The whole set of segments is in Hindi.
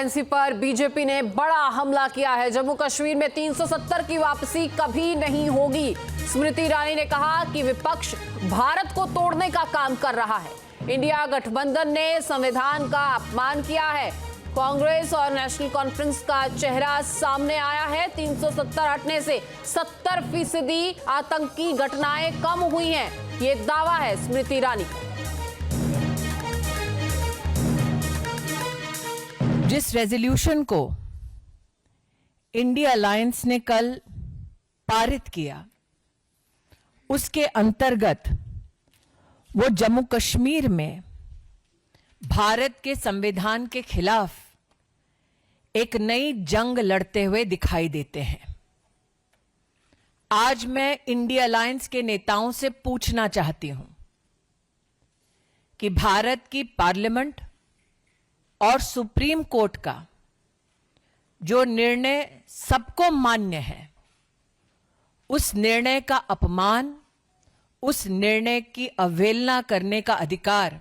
एनसी पर बीजेपी ने बड़ा हमला किया है। जम्मू कश्मीर में 370 की वापसी कभी नहीं होगी। स्मृति ईरानी ने कहा कि विपक्ष भारत को तोड़ने का काम कर रहा है। इंडिया गठबंधन ने संविधान का अपमान किया है। कांग्रेस और नेशनल कॉन्फ्रेंस का चेहरा सामने आया है। 370 हटने से 70% आतंकी घटनाएं कम हुई हैं, ये दावा है स्मृति ईरानी का। जिस रेजोल्यूशन को इंडिया अलायंस ने कल पारित किया, उसके अंतर्गत वो जम्मू कश्मीर में भारत के संविधान के खिलाफ एक नई जंग लड़ते हुए दिखाई देते हैं। आज मैं इंडिया अलायंस के नेताओं से पूछना चाहती हूं कि भारत की पार्लियामेंट और सुप्रीम कोर्ट का जो निर्णय सबको मान्य है, उस निर्णय का अपमान, उस निर्णय की अवहेलना करने का अधिकार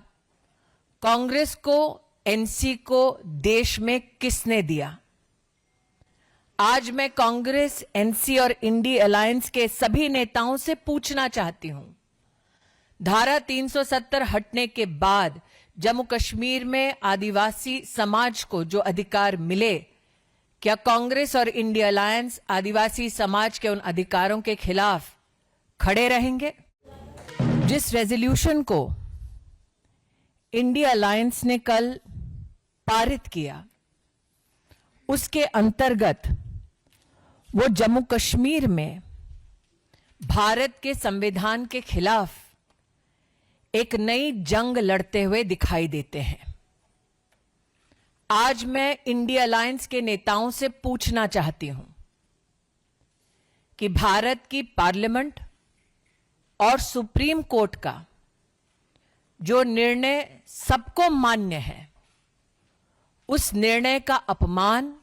कांग्रेस को, एनसी को देश में किसने दिया? आज मैं कांग्रेस, एनसी और इंडिया अलायंस के सभी नेताओं से पूछना चाहती हूं, धारा 370 हटने के बाद जम्मू कश्मीर में आदिवासी समाज को जो अधिकार मिले, क्या कांग्रेस और इंडिया अलायंस आदिवासी समाज के उन अधिकारों के खिलाफ खड़े रहेंगे? जिस रेजोल्यूशन को इंडिया अलायंस ने कल पारित किया, उसके अंतर्गत वो जम्मू कश्मीर में भारत के संविधान के खिलाफ एक नई जंग लड़ते हुए दिखाई देते हैं। आज मैं इंडिया अलायंस के नेताओं से पूछना चाहती हूं कि भारत की पार्लियामेंट और सुप्रीम कोर्ट का जो निर्णय सबको मान्य है, उस निर्णय का अपमान,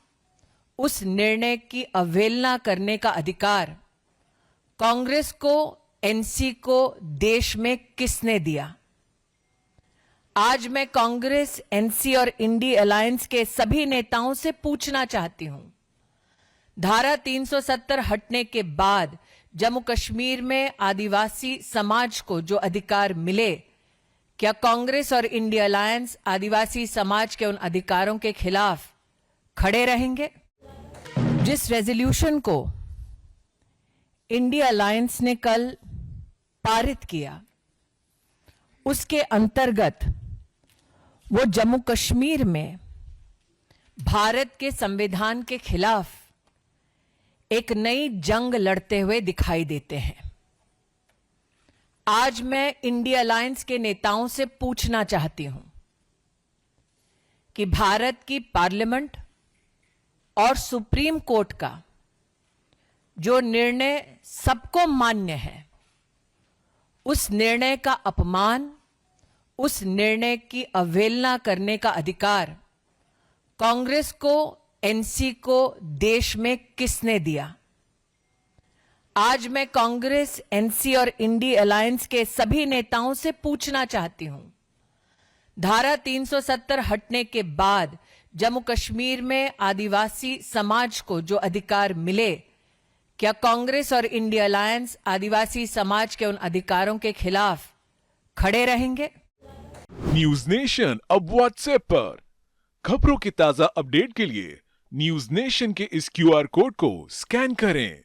उस निर्णय की अवहेलना करने का अधिकार कांग्रेस को, एनसी को देश में किसने दिया? आज मैं कांग्रेस, एनसी और इंडिया अलायंस के सभी नेताओं से पूछना चाहती हूं, धारा 370 हटने के बाद जम्मू कश्मीर में आदिवासी समाज को जो अधिकार मिले, क्या कांग्रेस और इंडिया अलायंस आदिवासी समाज के उन अधिकारों के खिलाफ खड़े रहेंगे? जिस रेजोल्यूशन को इंडिया अलायंस ने कल पारित किया, उसके अंतर्गत वो जम्मू कश्मीर में भारत के संविधान के खिलाफ एक नई जंग लड़ते हुए दिखाई देते हैं। आज मैं इंडिया अलायंस के नेताओं से पूछना चाहती हूं कि भारत की पार्लियामेंट और सुप्रीम कोर्ट का जो निर्णय सबको मान्य है, उस निर्णय का अपमान, उस निर्णय की अवहेलना करने का अधिकार कांग्रेस को, एनसी को देश में किसने दिया? आज मैं कांग्रेस, एनसी और इंडिया अलायंस के सभी नेताओं से पूछना चाहती हूं, धारा 370 हटने के बाद जम्मू कश्मीर में आदिवासी समाज को जो अधिकार मिले, क्या कांग्रेस और इंडिया अलायंस आदिवासी समाज के उन अधिकारों के खिलाफ खड़े रहेंगे? न्यूज नेशन अब व्हाट्सएप पर खबरों की ताजा अपडेट के लिए न्यूज नेशन के इस क्यूआर कोड को स्कैन करें।